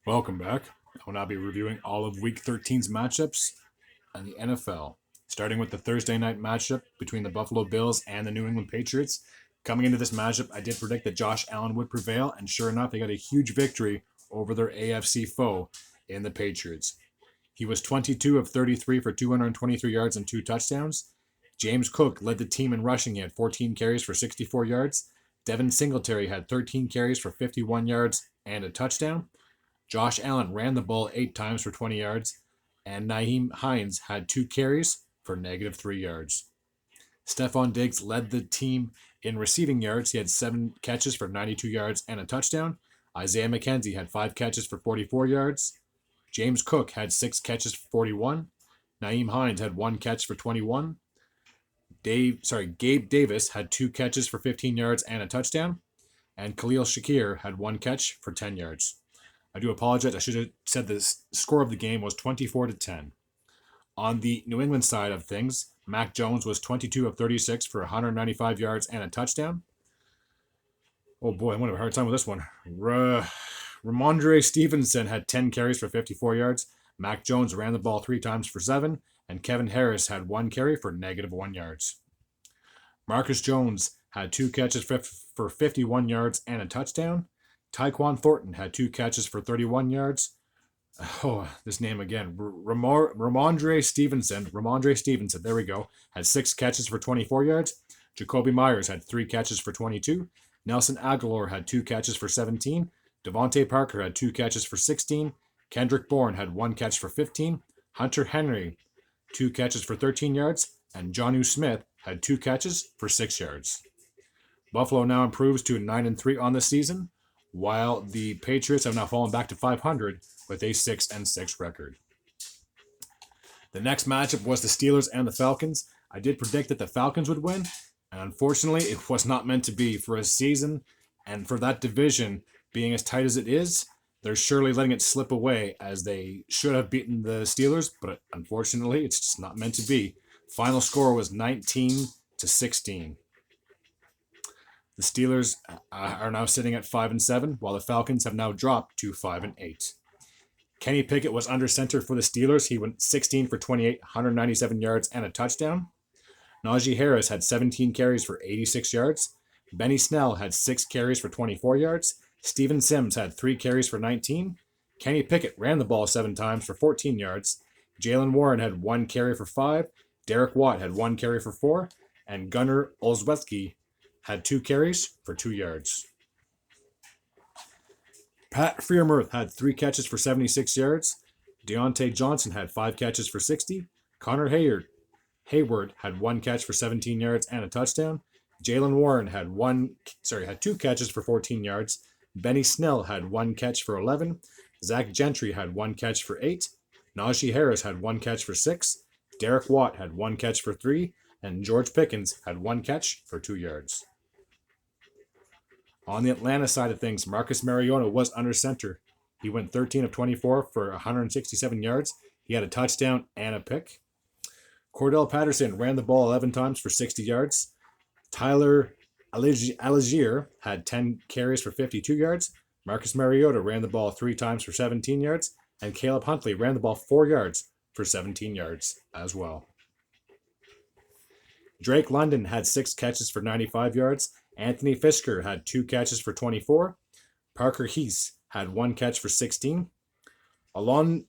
Welcome back. I will now be reviewing all of Week 13's matchups in the NFL, starting with the Thursday night matchup between the Buffalo Bills and the New England Patriots. Coming into this matchup, I did predict that Josh Allen would prevail, and sure enough, they got a huge victory over their AFC foe in the Patriots. He was 22 of 33 for 223 yards and 2 touchdowns. James Cook led the team in rushing. He had 14 carries for 64 yards. Devin Singletary had 13 carries for 51 yards and a touchdown. Josh Allen ran the ball 8 times for 20 yards, and Nyheim Hines had 2 carries for -3 yards. Stephon Diggs led the team in receiving yards. He had 7 catches for 92 yards and a touchdown. Isaiah McKenzie had 5 catches for 44 yards. James Cook had 6 catches for 41. Nyheim Hines had 1 catch for 21. Gabe Davis had 2 catches for 15 yards and a touchdown. And Khalil Shakir had 1 catch for 10 yards. I do apologize. I should have said the score of the game was 24-10. On the New England side of things, Mac Jones was 22 of 36 for 195 yards and a touchdown. Oh boy, I'm going to have a hard time with this one. Ramondre Stevenson had 10 carries for 54 yards. Mac Jones ran the ball 3 times for 7, and Kevin Harris had 1 carry for -1 yards. Marcus Jones had 2 catches for 51 yards and a touchdown. Tyquan Thornton had 2 catches for 31 yards. Oh, this name again. Ramondre Stevenson, there we go, had 6 catches for 24 yards. Jacoby Myers had 3 catches for 22. Nelson Aguilar had 2 catches for 17. Devontae Parker had 2 catches for 16. Kendrick Bourne had 1 catch for 15. Hunter Henry, 2 catches for 13 yards. And Jonnu Smith had 2 catches for 6 yards. Buffalo now improves to 9-3 on the season, while the Patriots have now fallen back to 500 with a 6-6 record. The next matchup was the Steelers and the Falcons. I did predict that the Falcons would win, and unfortunately, it was not meant to be. For a season and for that division being as tight as it is, they're surely letting it slip away, as they should have beaten the Steelers, but unfortunately, it's just not meant to be. Final score was 19-16. The Steelers are now sitting at 5-7, while the Falcons have now dropped to 5-8. Kenny Pickett was under center for the Steelers. He went 16 for 28, 197 yards and a touchdown. Najee Harris had 17 carries for 86 yards. Benny Snell had 6 carries for 24 yards. Steven Sims had 3 carries for 19. Kenny Pickett ran the ball 7 times for 14 yards. Jaylen Warren had 1 carry for 5. Derek Watt had 1 carry for 4. And Gunnar Olszewski had 2 carries for 2 yards. Pat Freiermuth had 3 catches for 76 yards. Deontay Johnson had 5 catches for 60. Connor Hayward had 1 catch for 17 yards and a touchdown. Jaylen Warren had 2 catches for 14 yards. Benny Snell had 1 catch for 11. Zach Gentry had 1 catch for 8. Najee Harris had 1 catch for 6. Derek Watt had 1 catch for 3. And George Pickens had 1 catch for 2 yards. On the Atlanta side of things, Marcus Mariota was under center. He went 13 of 24 for 167 yards. He had a touchdown and a pick. Cordell Patterson ran the ball 11 times for 60 yards. Tyler Algier had 10 carries for 52 yards. Marcus Mariota ran the ball 3 times for 17 yards. And Caleb Huntley ran the ball 4 yards for 17 yards as well. Drake London had 6 catches for 95 yards. Anthony Fisker had 2 catches for 24. Parker Heese had 1 catch for 16. Olamide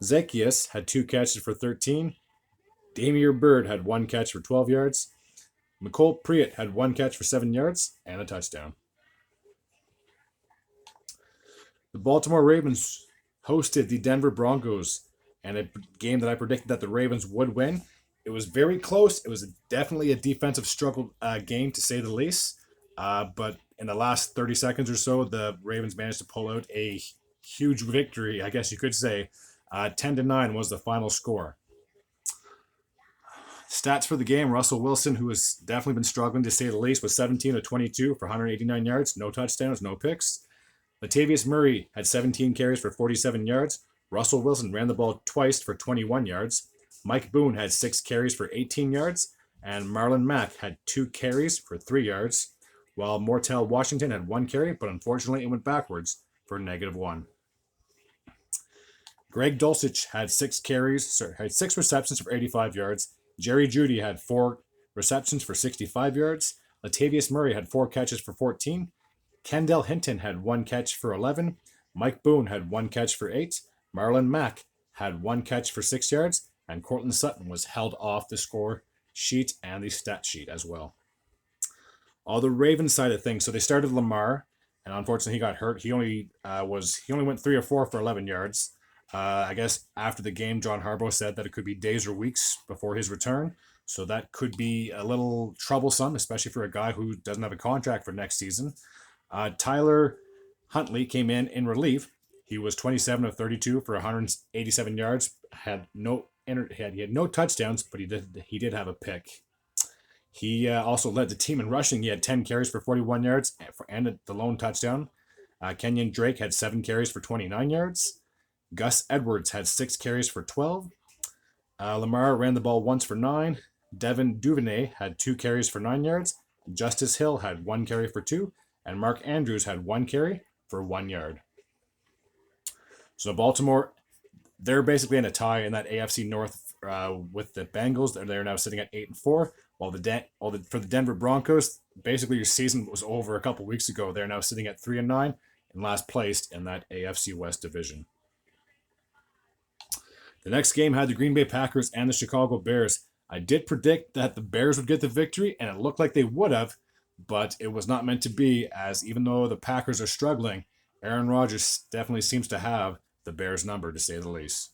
Zaccheaus had 2 catches for 13. Damier Byrd had 1 catch for 12 yards. Nicole Priet had 1 catch for 7 yards and a touchdown. The Baltimore Ravens hosted the Denver Broncos, and a game that I predicted that the Ravens would win. It was very close. It was definitely a defensive struggle game, to say the least. But in the last 30 seconds or so, the Ravens managed to pull out a huge victory, I guess you could say. 10-9 was the final score. Stats for the game: Russell Wilson, who has definitely been struggling, to say the least, was 17 of 22 for 189 yards, no touchdowns, no picks. Latavius Murray had 17 carries for 47 yards. Russell Wilson ran the ball twice for 21 yards. Mike Boone had 6 carries for 18 yards, and Marlon Mack had 2 carries for 3 yards, while Mortel Washington had 1 carry, but unfortunately it went backwards for -1. Greg Dulcich had 6 receptions for 85 yards. Jerry Jeudy had 4 receptions for 65 yards. Latavius Murray had 4 catches for 14. Kendall Hinton had 1 catch for 11. Mike Boone had 1 catch for 8. Marlon Mack had 1 catch for 6 yards. And Courtland Sutton was held off the score sheet and the stat sheet as well. On the Ravens side of things, so they started Lamar, and unfortunately he got hurt. He only went 3 or 4 for 11 yards. I guess after the game, John Harbaugh said that it could be days or weeks before his return. So that could be a little troublesome, especially for a guy who doesn't have a contract for next season. Tyler Huntley came in relief. He was 27 of 32 for 187 yards. He had no touchdowns, but he did have a pick. He also led the team in rushing. He had 10 carries for 41 yards and the lone touchdown. Kenyon Drake had 7 carries for 29 yards. Gus Edwards had 6 carries for 12. Lamar ran the ball once for 9. Devin Duvernay had 2 carries for 9 yards. Justice Hill had 1 carry for 2. And Mark Andrews had 1 carry for 1 yard. So Baltimore, they're basically in a tie in that AFC North with the Bengals. They're now sitting at 8-4. While for the Denver Broncos, basically your season was over a couple weeks ago. They're now sitting at 3-9 and last placed in that AFC West division. The next game had the Green Bay Packers and the Chicago Bears. I did predict that the Bears would get the victory, and it looked like they would have, but it was not meant to be, as even though the Packers are struggling, Aaron Rodgers definitely seems to have the Bears' number, to say the least.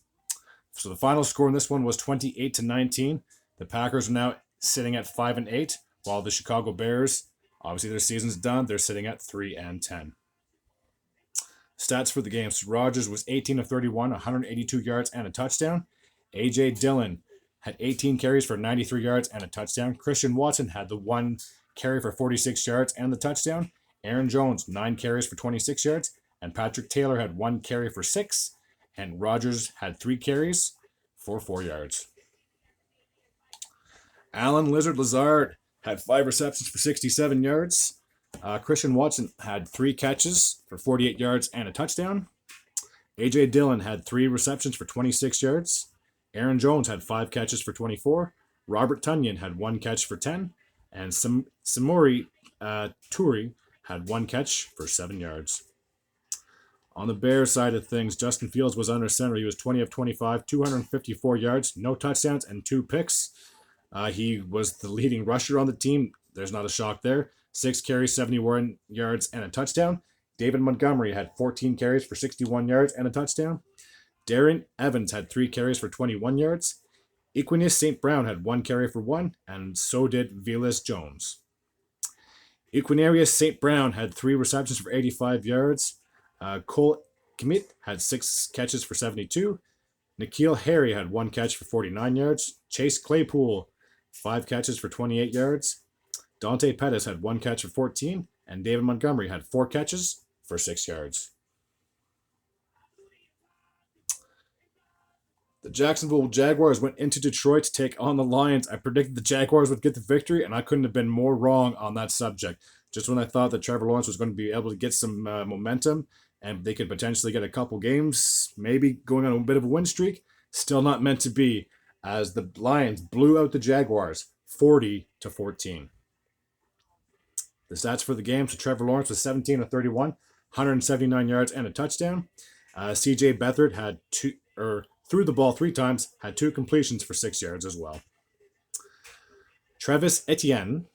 So the final score in this one was 28-19. The Packers are now sitting at 5-8, while the Chicago Bears, obviously their season's done, they're sitting at 3-10. Stats for the game. So Rodgers was 18 of 31, 182 yards and a touchdown. A.J. Dillon had 18 carries for 93 yards and a touchdown. Christian Watson had the 1 carry for 46 yards and the touchdown. Aaron Jones, 9 carries for 26 yards. And Patrick Taylor had 1 carry for 6. And Rodgers had 3 carries for 4 yards. Alan Lazard had 5 receptions for 67 yards. Christian Watson had 3 catches for 48 yards and a touchdown. A.J. Dillon had 3 receptions for 26 yards. Aaron Jones had 5 catches for 24. Robert Tonyan had 1 catch for 10. And Samori Toure had 1 catch for 7 yards. On the Bears side of things, Justin Fields was under center. He was 20 of 25, 254 yards, no touchdowns, and 2 picks. He was the leading rusher on the team. There's not a shock there. 6 carries, 71 yards, and a touchdown. David Montgomery had 14 carries for 61 yards and a touchdown. Darren Evans had 3 carries for 21 yards. Equanius St. Brown had 1 carry for 1, and so did Velus Jones. Equanius St. Brown had 3 receptions for 85 yards. Cole Kmet had 6 catches for 72. N'Keal Harry had 1 catch for 49 yards. Chase Claypool, 5 catches for 28 yards. Dante Pettis had 1 catch for 14, and David Montgomery had 4 catches for 6 yards. The Jacksonville Jaguars went into Detroit to take on the Lions. I predicted the Jaguars would get the victory, and I couldn't have been more wrong on that subject. Just when I thought that Trevor Lawrence was going to be able to get some momentum, and they could potentially get a couple games, maybe going on a bit of a win streak, still not meant to be, as the Lions blew out the Jaguars 40-14. The stats for the game, so Trevor Lawrence was 17 of 31, 179 yards and a touchdown. C.J. Beathard had threw the ball 3 times, had 2 completions for 6 yards as well. Travis Etienne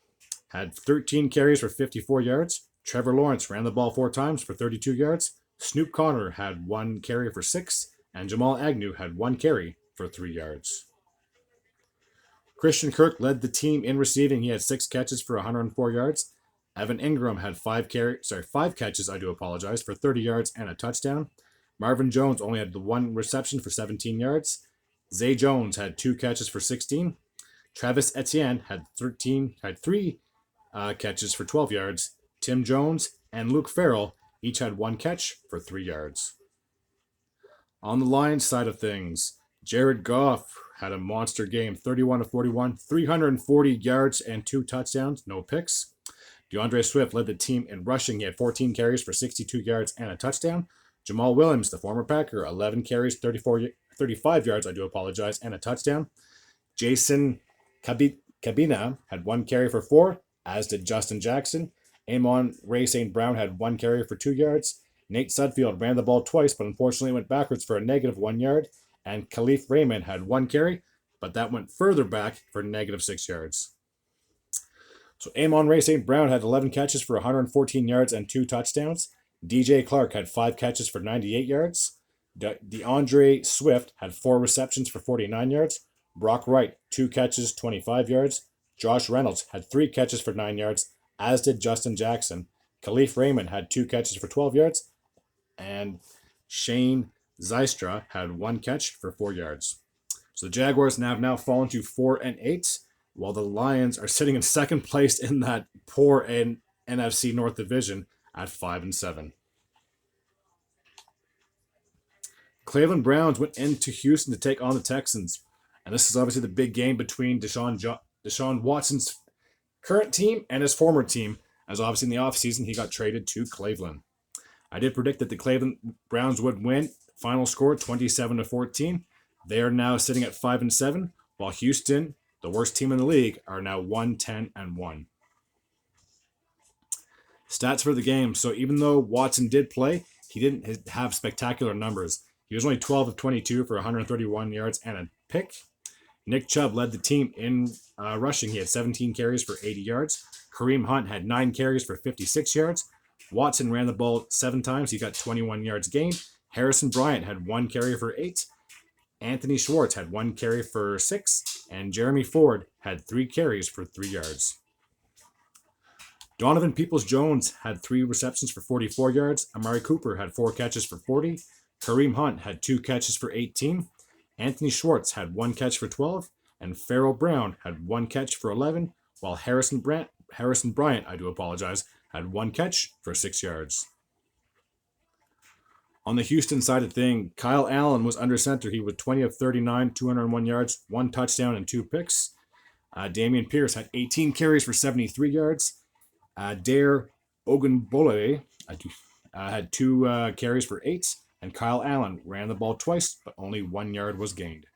had 13 carries for 54 yards. Trevor Lawrence ran the ball 4 times for 32 yards. Snoop Connor had 1 carry for 6, and Jamal Agnew had 1 carry for 3 yards. Christian Kirk led the team in receiving. He had 6 catches for 104 yards. Evan Ingram had 5 catches, for 30 yards and a touchdown. Marvin Jones only had the 1 reception for 17 yards. Zay Jones had 2 catches for 16. Travis Etienne had 3 catches for 12 yards. Tim Jones and Luke Farrell each had 1 catch for 3 yards. On the Lions side of things, Jared Goff had a monster game, 31 of 41, 340 yards and 2 touchdowns, no picks. DeAndre Swift led the team in rushing. He had 14 carries for 62 yards and a touchdown. Jamal Williams, the former Packer, 11 carries, 35 yards, and a touchdown. Jason Cabina had 1 carry for 4, as did Justin Jackson. Amon-Ra St. Brown had 1 carry for 2 yards. Nate Sudfeld ran the ball twice, but unfortunately went backwards for a negative 1 yard. And Khalif Raymond had 1 carry, but that went further back for negative 6 yards. So Amon-Ra St. Brown had 11 catches for 114 yards and 2 touchdowns. DJ Clark had 5 catches for 98 yards. DeAndre Swift had 4 receptions for 49 yards. Brock Wright, 2 catches, 25 yards. Josh Reynolds had 3 catches for 9 yards, as did Justin Jackson. Khalif Raymond had 2 catches for 12 yards. And Shane Zystra had 1 catch for 4 yards. So the Jaguars have now fallen to 4-8, while the Lions are sitting in second place in that poor NFC North division at 5-7. Cleveland Browns went into Houston to take on the Texans. And this is obviously the big game between Deshaun Watson's current team and his former team, as obviously in the offseason he got traded to Cleveland. I did predict that the Cleveland Browns would win. Final score 27-14. They are now sitting at 5-7, while Houston, the worst team in the league, are now 1-10-1. Stats for the game. So even though Watson did play, he didn't have spectacular numbers. He was only 12 of 22 for 131 yards and a pick. Nick Chubb led the team in rushing. He had 17 carries for 80 yards. Kareem Hunt had 9 carries for 56 yards. Watson ran the ball 7 times. He got 21 yards gained. Harrison Bryant had 1 carry for 8. Anthony Schwartz had 1 carry for 6. And Jeremy Ford had 3 carries for 3 yards. Donovan Peoples-Jones had 3 receptions for 44 yards. Amari Cooper had 4 catches for 40. Kareem Hunt had 2 catches for 18. Anthony Schwartz had 1 catch for 12. And Farrell Brown had 1 catch for 11. While Harrison Bryant, had 1 catch for 6 yards. On the Houston side of things, Kyle Allen was under center. He was 20 of 39, 201 yards, 1 touchdown, and 2 picks. Dameon Pierce had 18 carries for 73 yards. Dare Ogunbowale had 2 carries for 8. And Kyle Allen ran the ball twice, but only 1 yard was gained.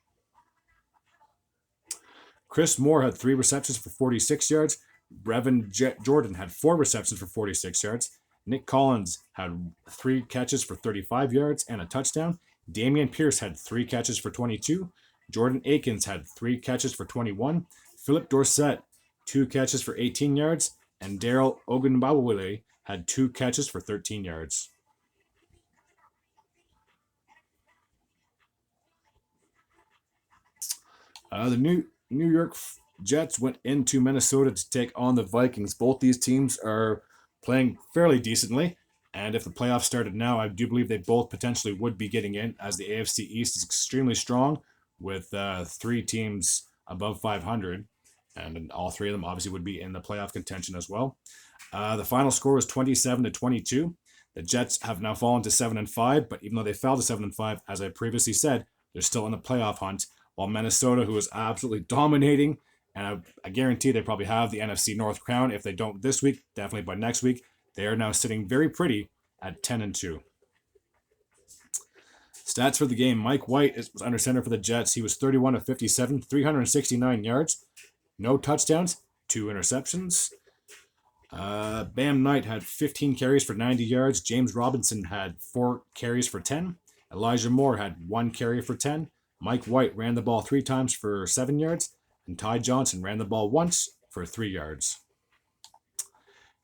Chris Moore had 3 receptions for 46 yards. Brevin Jordan had 4 receptions for 46 yards. Nick Collins had 3 catches for 35 yards and a touchdown. Dameon Pierce had 3 catches for 22. Jordan Akins had 3 catches for 21. Philip Dorsett, 2 catches for 18 yards. And Daryl Ogunbowale had 2 catches for 13 yards. The New York Jets went into Minnesota to take on the Vikings. Both these teams are playing fairly decently, and if the playoffs started now, I do believe they both potentially would be getting in, as the AFC East is extremely strong with 3 teams above 500, and all 3 of them obviously would be in the playoff contention as well. The final score was 27-22. The Jets have now fallen to 7-5, but even though they fell to 7-5, as I previously said, they're still in the playoff hunt. While Minnesota, who is absolutely dominating, and I guarantee they probably have the NFC North crown. If they don't this week, definitely by next week. They are now sitting very pretty at 10-2. Stats for the game. Mike White was under center for the Jets. He was 31 of 57, 369 yards, no touchdowns, 2 interceptions. Bam Knight had 15 carries for 90 yards. James Robinson had 4 carries for 10. Elijah Moore had 1 carry for 10. Mike White ran the ball 3 times for 7 yards, and Ty Johnson ran the ball once for 3 yards.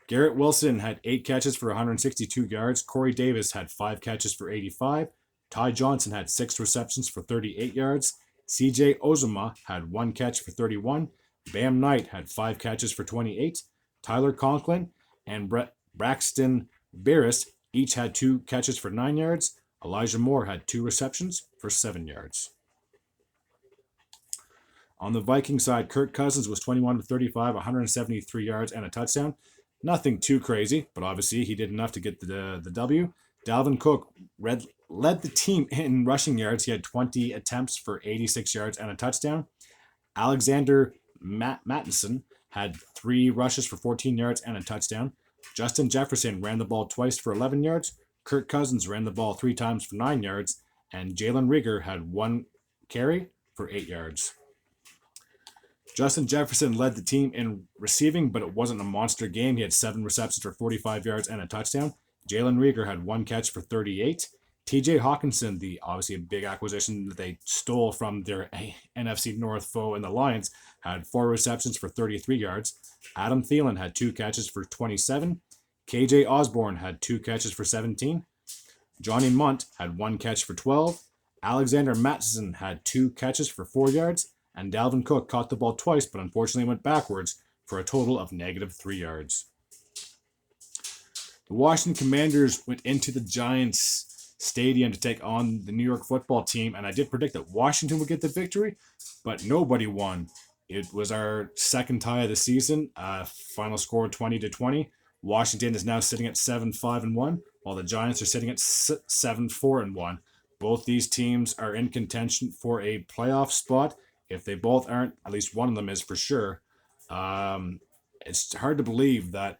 Garrett Wilson had 8 catches for 162 yards. Corey Davis had 5 catches for 85. Ty Johnson had 6 receptions for 38 yards. CJ Ozuma had 1 catch for 31. Bam Knight had 5 catches for 28. Tyler Conklin and Braxton Barris each had 2 catches for 9 yards. Elijah Moore had 2 receptions for 7 yards. On the Viking side, Kirk Cousins was 21 of 35, 173 yards and a touchdown. Nothing too crazy, but obviously he did enough to get the W. Dalvin Cook led the team in rushing yards. He had 20 attempts for 86 yards and a touchdown. Alexander Mattison had 3 rushes for 14 yards and a touchdown. Justin Jefferson ran the ball twice for 11 yards. Kirk Cousins ran the ball 3 times for 9 yards, and Jalen Rieger had 1 carry for 8 yards. Justin Jefferson led the team in receiving, but it wasn't a monster game. He had 7 receptions for 45 yards and a touchdown. Jalen Rieger had 1 catch for 38. TJ Hawkinson, the obviously a big acquisition that they stole from their NFC North foe in the Lions, had 4 receptions for 33 yards. Adam Thielen had 2 catches for 27. KJ Osborne had 2 catches for 17. Johnny Munt had 1 catch for 12. Alexander Mattison had 2 catches for 4 yards. And Dalvin Cook caught the ball twice, but unfortunately went backwards for a total of -3 yards. The Washington Commanders went into the Giants stadium to take on the New York football team, and I did predict that Washington would get the victory, but nobody won. It was our second tie of the season. Final score 20-20. Washington is now sitting at 7-5-1, while the Giants are sitting at 7-4-1. Both these teams are in contention for a playoff spot. If they both aren't, at least one of them is for sure. It's hard to believe that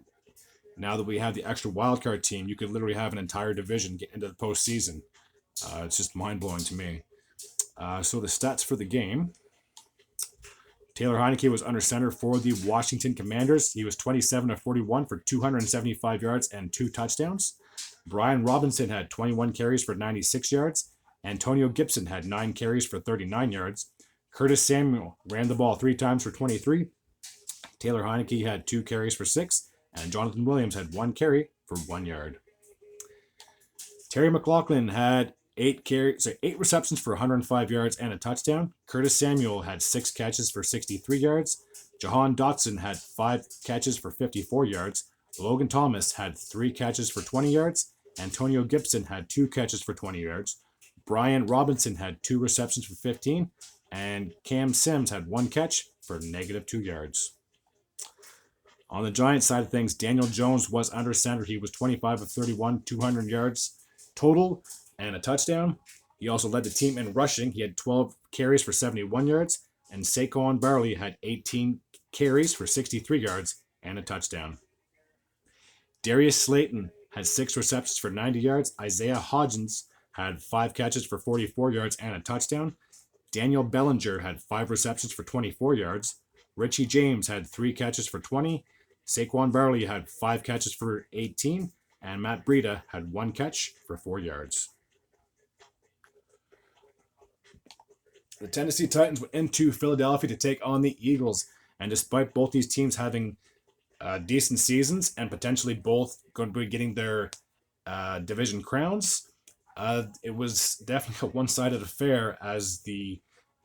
now that we have the extra wildcard team, you could literally have an entire division get into the postseason. It's just mind-blowing to me. So the stats for the game. Taylor Heinicke was under center for the Washington Commanders. He was 27 of 41 for 275 yards and 2 touchdowns. Brian Robinson had 21 carries for 96 yards. Antonio Gibson had 9 carries for 39 yards. Curtis Samuel ran the ball 3 times for 23. Taylor Heinicke had 2 carries for 6. And Jonathan Williams had 1 carry for 1 yard. Terry McLaughlin had 8 receptions for 105 yards and a touchdown. Curtis Samuel had 6 catches for 63 yards. Jahan Dotson had 5 catches for 54 yards. Logan Thomas had 3 catches for 20 yards. Antonio Gibson had 2 catches for 20 yards. Brian Robinson had 2 receptions for 15. And Cam Sims had 1 catch for -2 yards. On the Giants side of things, Daniel Jones was under center. He was 25 of 31, 200 yards total and a touchdown. He also led the team in rushing. He had 12 carries for 71 yards. And Saquon Barkley had 18 carries for 63 yards and a touchdown. Darius Slayton had 6 receptions for 90 yards. Isaiah Hodgins had 5 catches for 44 yards and a touchdown. Daniel Bellinger had 5 receptions for 24 yards. Richie James had 3 catches for 20. Saquon Barkley had 5 catches for 18. And Matt Breida had 1 catch for 4 yards. The Tennessee Titans went into Philadelphia to take on the Eagles. And despite both these teams having decent seasons and potentially both going to be getting their division crowns, it was definitely a one-sided affair as the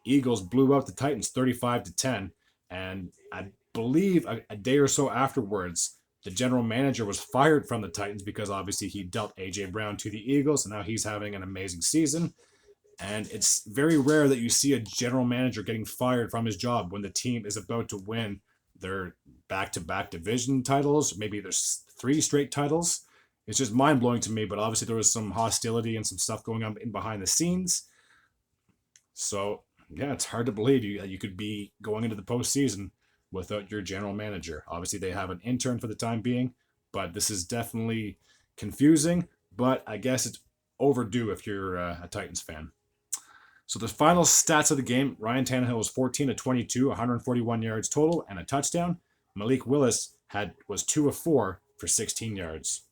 Eagles blew out the Titans 35-10. And I believe a day or so afterwards, the general manager was fired from the Titans because obviously he dealt A.J. Brown to the Eagles, and now he's having an amazing season. And it's very rare that you see a general manager getting fired from his job when the team is about to win their back-to-back division titles. Maybe there's 3 straight titles. It's just mind-blowing to me, but obviously there was some hostility and some stuff going on in behind the scenes. So, yeah, it's hard to believe you could be going into the postseason without your general manager. Obviously, they have an intern for the time being, but this is definitely confusing, but I guess it's overdue if you're a Titans fan. So the final stats of the game, Ryan Tannehill was 14 of 22, 141 yards total, and a touchdown. Malik Willis was 2 of 4 for 16 yards.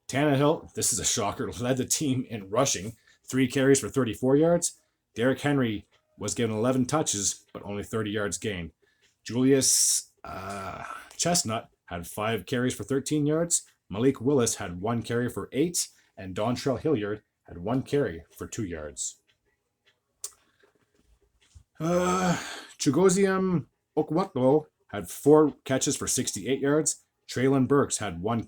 Tannehill, this is a shocker, led the team in rushing, 3 carries for 34 yards. Derrick Henry was given 11 touches, but only 30 yards gained. Julius Chestnut had 5 carries for 13 yards. Malik Willis had 1 carry for 8, and Dontrell Hilliard had 1 carry for 2 yards. Chugoziem Okwutlo had 4 catches for 68 yards. Traylon Burks had 1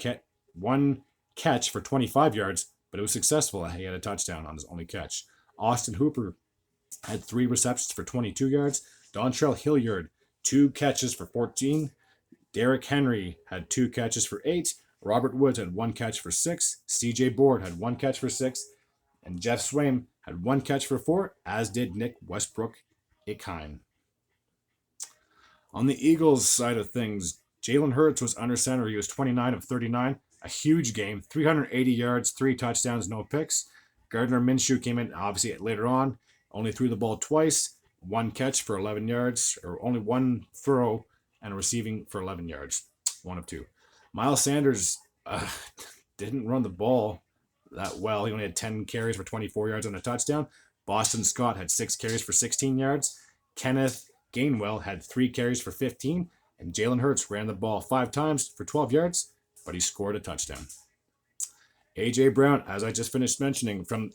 catch for 25 yards, but it was successful. He had a touchdown on his only catch. Austin Hooper had 3 receptions for 22 yards. Dontrell Hilliard, 2 catches for 14. Derrick Henry had 2 catches for 8. Robert Woods had 1 catch for 6. C.J. Board had 1 catch for 6. And Jeff Swaim had 1 catch for 4, as did Nick Westbrook-Ikhine. On the Eagles side of things, Jalen Hurts was under center. He was 29 of 39, a huge game, 380 yards, 3 touchdowns, no picks. Gardner Minshew came in obviously later on, only threw the ball twice, 1 catch for 11 yards, or only 1 throw and receiving for 11 yards, 1 of 2. Miles Sanders didn't run the ball that well. He only had 10 carries for 24 yards and a touchdown. Boston Scott had 6 carries for 16 yards. Kenneth Gainwell had 3 carries for 15. And Jalen Hurts ran the ball 5 times for 12 yards, but he scored a touchdown. A.J. Brown, as I just finished mentioning, from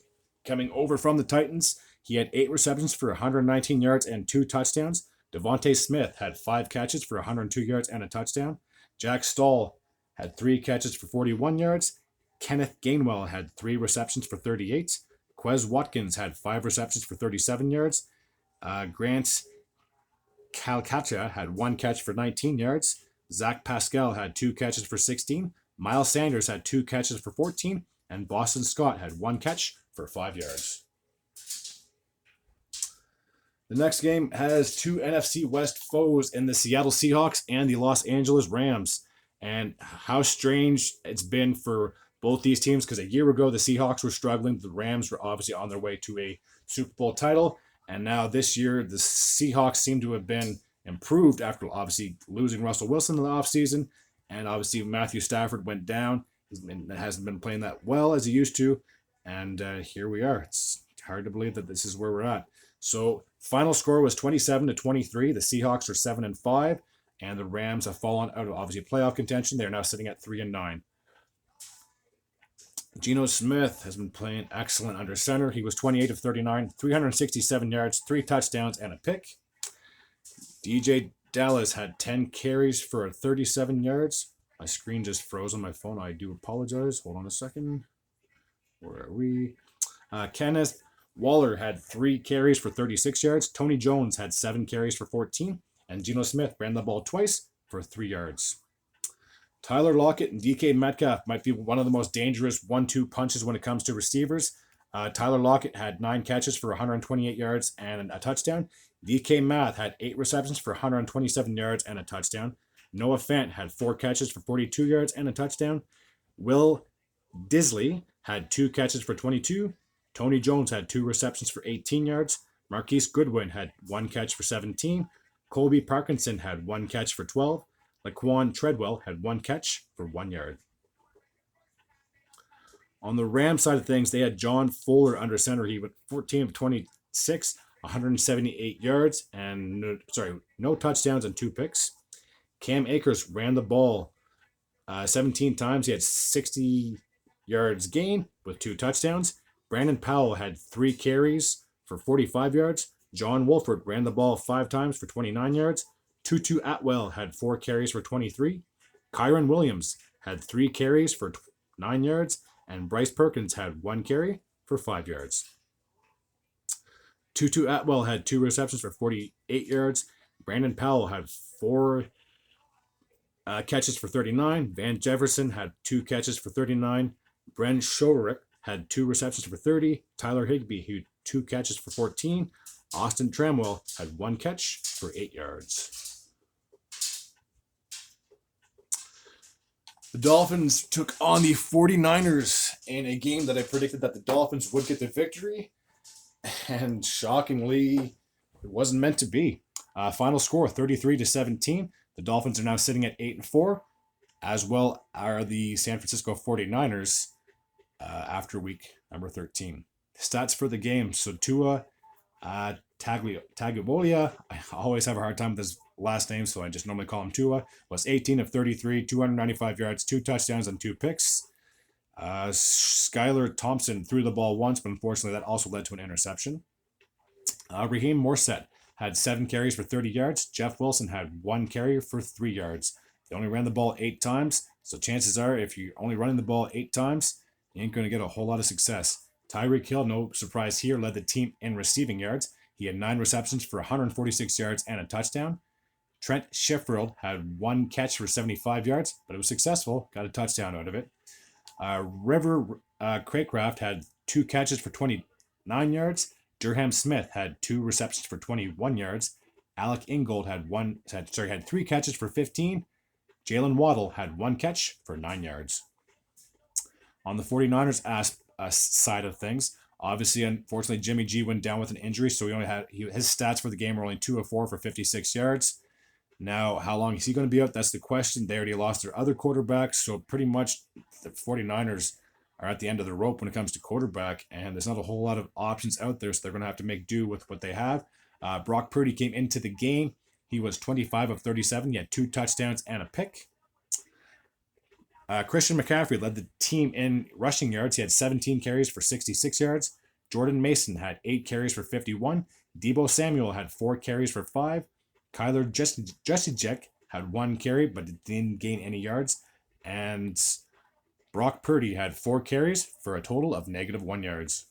coming over from the Titans, he had 8 receptions for 119 yards and 2 touchdowns. Devontae Smith had 5 catches for 102 yards and a touchdown. Jack Stoll had 3 catches for 41 yards. Kenneth Gainwell had 3 receptions for 38. Quez Watkins had 5 receptions for 37 yards. Grant Calcaterra had 1 catch for 19 yards. Zach Pascal had 2 catches for 16. Miles Sanders had 2 catches for 14. And Boston Scott had 1 catch for 5 yards. The next game has 2 NFC West foes in the Seattle Seahawks and the Los Angeles Rams. And how strange it's been for both these teams, because a year ago the Seahawks were struggling. The Rams were obviously on their way to a Super Bowl title. And now this year the Seahawks seem to have been improved after obviously losing Russell Wilson in the offseason. And obviously Matthew Stafford went down. He hasn't been playing that well as he used to. And here we are. It's hard to believe that this is where we're at. So final score was 27-23. The Seahawks are 7-5. And the Rams have fallen out of obviously playoff contention. They're now sitting at 3-9. Geno Smith has been playing excellent under center. He was 28 of 39, 367 yards, 3 touchdowns, and a pick. DJ Dallas had 10 carries for 37 yards. My screen just froze on my phone. I do apologize. Hold on a second. Where are we? Kenneth Waller had 3 carries for 36 yards. Tony Jones had 7 carries for 14. And Geno Smith ran the ball twice for 3 yards. Tyler Lockett and DK Metcalf might be one of the most dangerous 1-2 punches when it comes to receivers. Tyler Lockett had 9 catches for 128 yards and a touchdown. DK Metcalf had 8 receptions for 127 yards and a touchdown. Noah Fant had 4 catches for 42 yards and a touchdown. Will Disley had 2 catches for 22. Tony Jones had 2 receptions for 18 yards. Marquise Goodwin had 1 catch for 17. Colby Parkinson had 1 catch for 12. Laquan Treadwell had 1 catch for 1 yard. On the Rams side of things, they had John Fuller under center. He went 14 of 26, 178 yards, and no touchdowns and 2 picks. Cam Akers ran the ball 17 times. He had 60 yards gain with 2 touchdowns. Brandon Powell had 3 carries for 45 yards. John Wolford ran the ball 5 times for 29 yards. Tutu Atwell had 4 carries for 23. Kyron Williams had 3 carries for 9 yards. And Bryce Perkins had 1 carry for 5 yards. Tutu Atwell had 2 receptions for 48 yards. Brandon Powell had 4 catches for 39. Van Jefferson had 2 catches for 39. Brent Shorrick had 2 receptions for 30. Tyler Higbee had 2 catches for 14. Austin Tramwell had 1 catch for 8 yards. The Dolphins took on the 49ers in a game that I predicted that the Dolphins would get the victory. And shockingly, it wasn't meant to be. Final score, 33-17. The Dolphins are now sitting at 8-4, as well are the San Francisco 49ers after week number 13. Stats for the game. So Tua Tagovailoa, I always have a hard time with his last name, so I just normally call him Tua, was 18 of 33, 295 yards, 2 touchdowns, and 2 picks. Skylar Thompson threw the ball once, but unfortunately that also led to an interception. Raheem Morset had 7 carries for 30 yards. Jeff Wilson had 1 carry for 3 yards. They only ran the ball 8 times, so chances are if you're only running the ball 8 times, you ain't going to get a whole lot of success. Tyreek Hill, no surprise here, led the team in receiving yards. He had 9 receptions for 146 yards and a touchdown. Trent Sheffield had 1 catch for 75 yards, but it was successful. Got a touchdown out of it. River Craycraft had 2 catches for 29 yards. Durham Smith had 2 receptions for 21 yards. Alec Ingold had 3 catches for 15. Jalen Waddle had 1 catch for 9 yards. On the 49ers side of things, obviously, unfortunately, Jimmy G went down with an injury, so his stats for the game were only 2 of 4 for 56 yards. Now, how long is he going to be out? That's the question. They already lost their other quarterback, so pretty much the 49ers are at the end of the rope when it comes to quarterback, and there's not a whole lot of options out there, so they're going to have to make do with what they have. Brock Purdy came into the game. He was 25 of 37. He had 2 touchdowns and a pick. Christian McCaffrey led the team in rushing yards. He had 17 carries for 66 yards. Jordan Mason had 8 carries for 51. Deebo Samuel had 4 carries for 5. Kyler Juszczyk had 1 carry, but didn't gain any yards. And Brock Purdy had 4 carries for a total of -1 yards.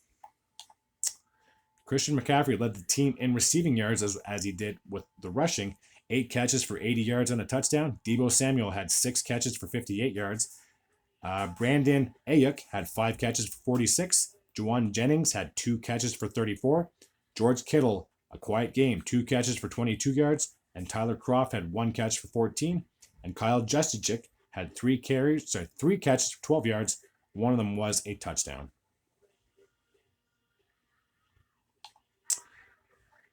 Christian McCaffrey led the team in receiving yards as he did with the rushing. 8 catches for 80 yards and a touchdown. Deebo Samuel had 6 catches for 58 yards. Brandon Ayuk had 5 catches for 46. Juwan Jennings had 2 catches for 34. George Kittle, a quiet game, 2 catches for 22 yards. And Tyler Kroft had 1 catch for 14. And Kyle Juszczyk had 3 catches for 12 yards. One of them was a touchdown.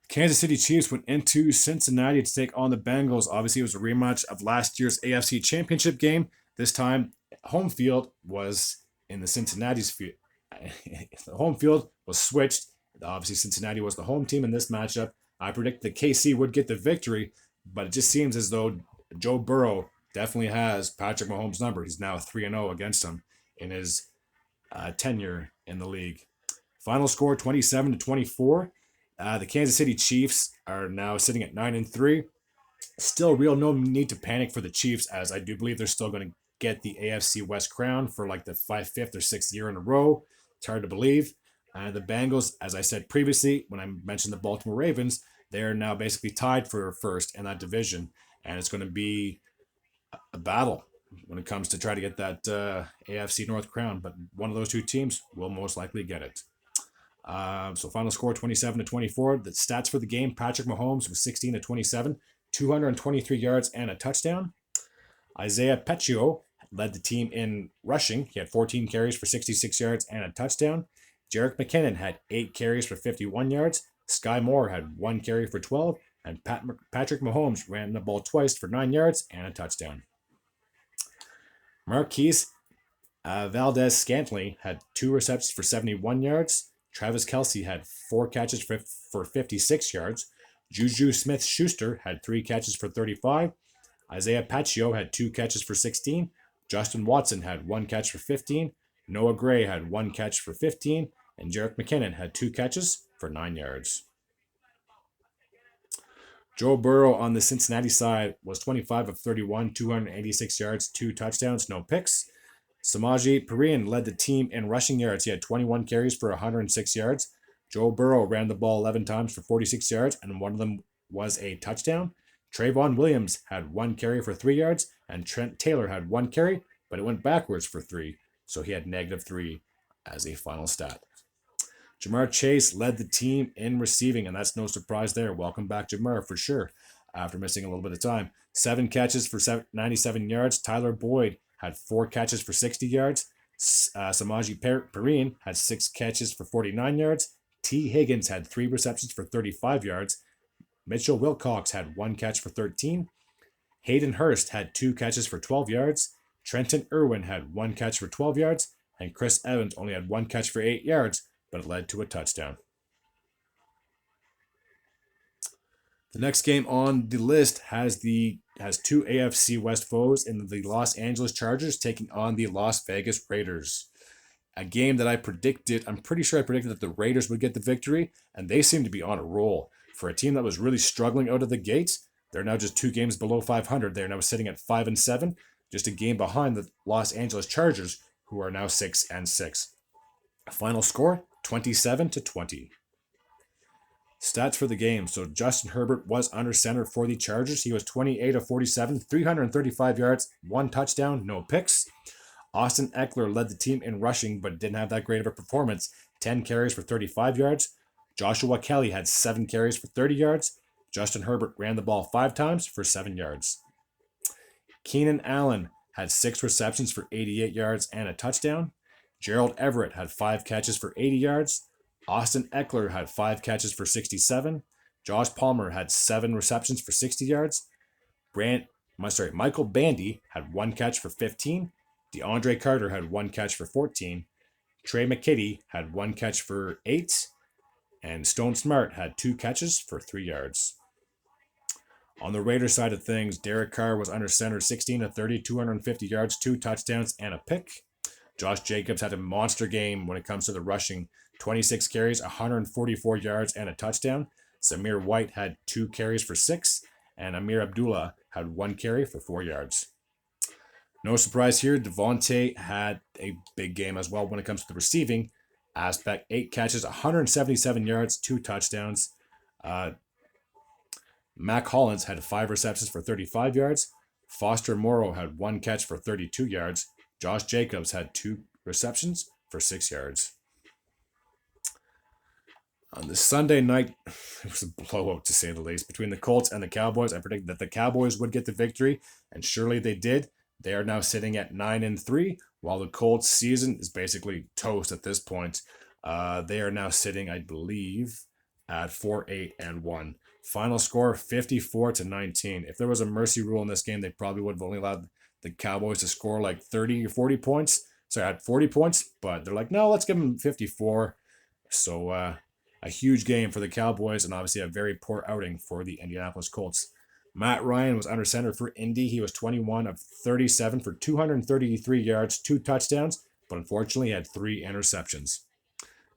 Kansas City Chiefs went into Cincinnati to take on the Bengals. Obviously, it was a rematch of last year's AFC Championship game. This time, home field was in the Cincinnati's field. The home field was switched. Obviously, Cincinnati was the home team in this matchup. I predict that KC would get the victory, but it just seems as though Joe Burrow definitely has Patrick Mahomes' number. He's now 3-0 against him in his tenure in the league. Final score 27-24. The Kansas City Chiefs are now sitting at 9-3. Still no need to panic for the Chiefs, as I do believe they're still going to get the AFC West crown for like the 5th or 6th year in a row. It's hard to believe. The Bengals, as I said previously, when I mentioned the Baltimore Ravens, they are now basically tied for first in that division, and it's going to be a battle when it comes to try to get that AFC North crown. But one of those two teams will most likely get it. So final score 27-24. The stats for the game: Patrick Mahomes was 16-27, 223 yards and a touchdown. Isaiah Pacheco led the team in rushing. He had 14 carries for 66 yards and a touchdown. Jerick McKinnon had 8 carries for 51 yards. Sky Moore had 1 carry for 12. And Patrick Mahomes ran the ball twice for 9 yards and a touchdown. Marquise Valdez-Scantling had 2 receptions for 71 yards. Travis Kelce had 4 catches for 56 yards. Juju Smith-Schuster had 3 catches for 35. Isaiah Pacheco had 2 catches for 16. Justin Watson had 1 catch for 15. Noah Gray had 1 catch for 15. And Jerick McKinnon had 2 catches for 9 yards. Joe Burrow on the Cincinnati side was 25 of 31, 286 yards, 2 touchdowns, no picks. Samaje Perine led the team in rushing yards. He had 21 carries for 106 yards. Joe Burrow ran the ball 11 times for 46 yards, and one of them was a touchdown. Trayvon Williams had 1 carry for 3 yards, and Trent Taylor had 1 carry, but it went backwards for 3, so he had -3 as a final stat. Ja'Marr Chase led the team in receiving, and that's no surprise there. Welcome back, Ja'Marr, for sure, after missing a little bit of time. 7 catches for 97 yards. Tyler Boyd had 4 catches for 60 yards. Samaje Perine had 6 catches for 49 yards. T. Higgins had 3 receptions for 35 yards. Mitchell Wilcox had 1 catch for 13. Hayden Hurst had 2 catches for 12 yards. Trenton Irwin had 1 catch for 12 yards. And Chris Evans only had 1 catch for 8 yards, but it led to a touchdown. The next game on the list has 2 AFC West foes in the Los Angeles Chargers taking on the Las Vegas Raiders. A game that I'm pretty sure I predicted that the Raiders would get the victory, and they seem to be on a roll. For a team that was really struggling out of the gates, they're now just 2 games below 500. They're now sitting at 5-7, just a game behind the Los Angeles Chargers, who are now 6-6. Final score, 27-20. Stats for the game. So Justin Herbert was under center for the Chargers. He was 28 of 47, 335 yards, 1 touchdown, no picks. Austin Eckler led the team in rushing, but didn't have that great of a performance. 10 carries for 35 yards. Joshua Kelly had 7 carries for 30 yards. Justin Herbert ran the ball 5 times for 7 yards. Keenan Allen had 6 receptions for 88 yards and a touchdown. Gerald Everett had 5 catches for 80 yards. Austin Eckler had 5 catches for 67. Josh Palmer had 7 receptions for 60 yards. Michael Bandy had 1 catch for 15. DeAndre Carter had 1 catch for 14. Trey McKitty had 1 catch for 8. And Stone Smart had 2 catches for 3 yards. On the Raiders side of things, Derek Carr was under center 16 of 30, 250 yards, 2 touchdowns, and a pick. Josh Jacobs had a monster game when it comes to the rushing. 26 carries, 144 yards, and a touchdown. Zamir White had 2 carries for 6, and Amir Abdullah had 1 carry for 4 yards. No surprise here, Devontae had a big game as well when it comes to the receiving aspect. 8 catches, 177 yards, 2 touchdowns. Mac Hollins had 5 receptions for 35 yards. Foster Moreau had 1 catch for 32 yards. Josh Jacobs had 2 receptions for 6 yards. On the Sunday night, it was a blowout to say the least. Between the Colts and the Cowboys, I predicted that the Cowboys would get the victory, and surely they did. They are now sitting at 9-3, while the Colts' season is basically toast at this point. They are now sitting, I believe, at 4-8-1. Final score 54-19. If there was a mercy rule in this game, they probably would have only allowed the Cowboys to score like 30 or 40 points. So I had 40 points, but they're like, no, let's give them 54. So a huge game for the Cowboys, and obviously a very poor outing for the Indianapolis Colts. Matt Ryan was under center for Indy. He was 21 of 37 for 233 yards, 2 touchdowns, but unfortunately had 3 interceptions.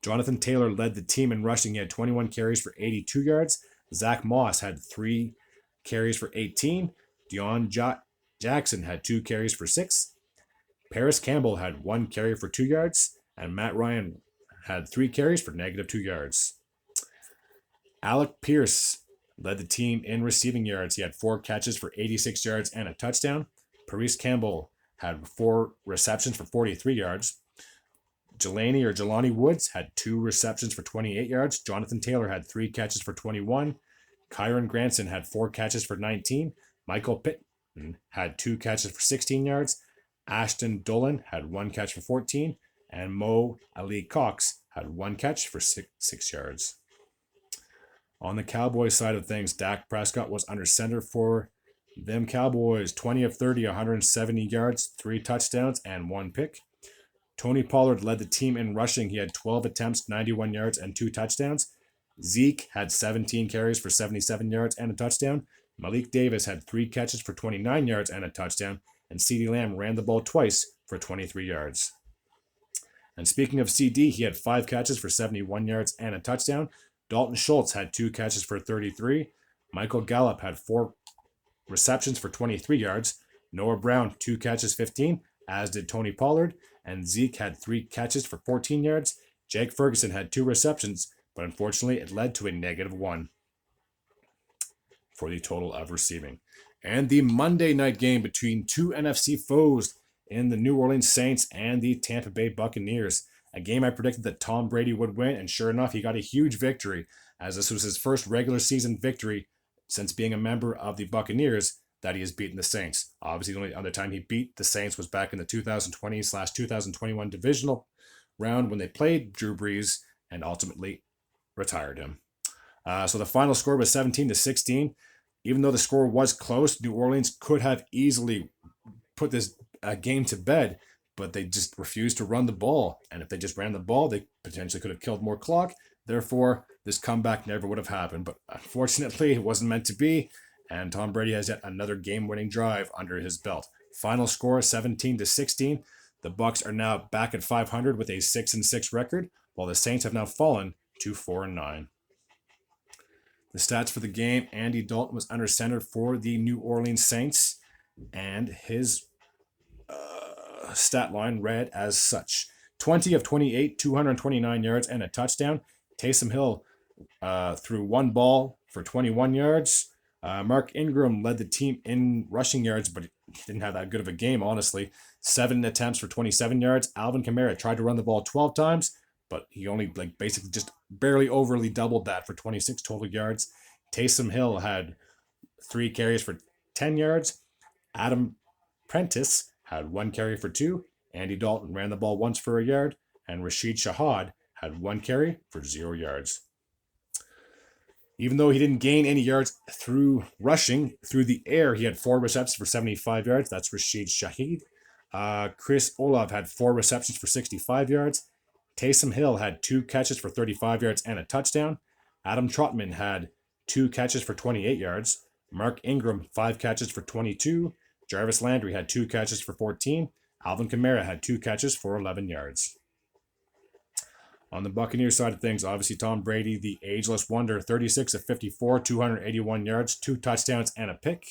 Jonathan Taylor led the team in rushing. He had 21 carries for 82 yards. Zach Moss had 3 carries for 18. Deion Jackson had 2 carries for 6. Paris Campbell had 1 carry for 2 yards. And Matt Ryan had 3 carries for -2 yards. Alec Pierce led the team in receiving yards. He had 4 catches for 86 yards and a touchdown. Paris Campbell had 4 receptions for 43 yards. Jelani Woods had 2 receptions for 28 yards. Jonathan Taylor had 3 catches for 21. Kyron Granson had 4 catches for 19. Michael Pittman had 2 catches for 16 yards. Ashton Dolan had 1 catch for 14. And Mo Ali Cox had 1 catch for 6 yards. On the Cowboys side of things, Dak Prescott was under center for them Cowboys. 20 of 30, 170 yards, 3 touchdowns, and 1 pick. Tony Pollard led the team in rushing. He had 12 attempts, 91 yards, and 2 touchdowns. Zeke had 17 carries for 77 yards and a touchdown. Malik Davis had 3 catches for 29 yards and a touchdown. And CeeDee Lamb ran the ball twice for 23 yards. And speaking of CD, he had 5 catches for 71 yards and a touchdown. Dalton Schultz had 2 catches for 33. Michael Gallup had 4 receptions for 23 yards. Noah Brown, 2 catches, 15, as did Tony Pollard. And Zeke had 3 catches for 14 yards. Jake Ferguson had 2 receptions, but unfortunately it led to a -1 for the total of receiving. And the Monday night game between 2 NFC foes in the New Orleans Saints and the Tampa Bay Buccaneers. A game I predicted that Tom Brady would win, and sure enough, he got a huge victory, as this was his first regular season victory since being a member of the Buccaneers that he has beaten the Saints. Obviously, the only other time he beat the Saints was back in the 2020/2021 divisional round when they played Drew Brees and ultimately retired him. So the final score was 17-16. Even though the score was close, New Orleans could have easily put this game to bed, but they just refused to run the ball. And if they just ran the ball, they potentially could have killed more clock. Therefore, this comeback never would have happened. But unfortunately, it wasn't meant to be. And Tom Brady has yet another game-winning drive under his belt. Final score 17-16. The Bucs are now back at 500 with a 6-6 record, while the Saints have now fallen to 4-9. The stats for the game: Andy Dalton was under center for the New Orleans Saints, and his stat line read as such: 20 of 28, 229 yards, and a touchdown. Taysom Hill threw 1 ball for 21 yards. Mark Ingram led the team in rushing yards, but he didn't have that good of a game, honestly. 7 attempts for 27 yards. Alvin Kamara tried to run the ball 12 times, but he only basically just barely overly doubled that for 26 total yards. Taysom Hill had 3 carries for 10 yards. Adam Prentice had 1 carry for 2. Andy Dalton ran the ball once for a yard. and Rashid Shahad had 1 carry for 0 yards. Even though he didn't gain any yards through rushing, through the air, he had 4 receptions for 75 yards. That's Rashid Shaheed. Chris Olave had 4 receptions for 65 yards. Taysom Hill had 2 catches for 35 yards and a touchdown. Adam Trotman had 2 catches for 28 yards. Mark Ingram, 5 catches for 22. Jarvis Landry had 2 catches for 14. Alvin Kamara had 2 catches for 11 yards. On the Buccaneers side of things, obviously Tom Brady, the ageless wonder, 36 of 54, 281 yards, 2 touchdowns, and a pick.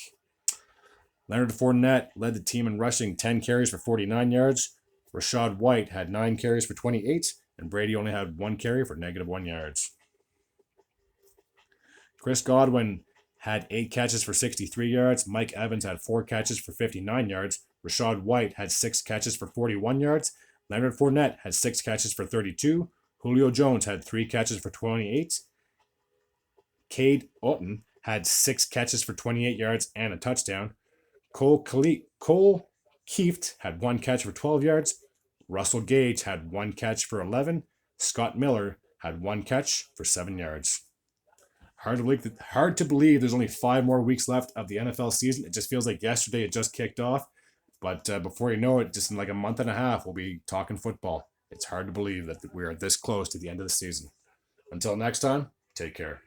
Leonard Fournette led the team in rushing, 10 carries for 49 yards. Rachaad White had 9 carries for 28, and Brady only had 1 carry for -1 yards. Chris Godwin had 8 catches for 63 yards. Mike Evans had 4 catches for 59 yards. Rachaad White had 6 catches for 41 yards. Leonard Fournette had 6 catches for 32. Julio Jones had 3 catches for 28. Cade Otton had 6 catches for 28 yards and a touchdown. Cole Kieft had 1 catch for 12 yards. Russell Gage had 1 catch for 11. Scott Miller had 1 catch for 7 yards. Hard to believe there's only 5 more weeks left of the NFL season. It just feels like yesterday it just kicked off. But before you know it, just in like a month and a half, we'll be talking football. It's hard to believe that we are this close to the end of the season. Until next time, take care.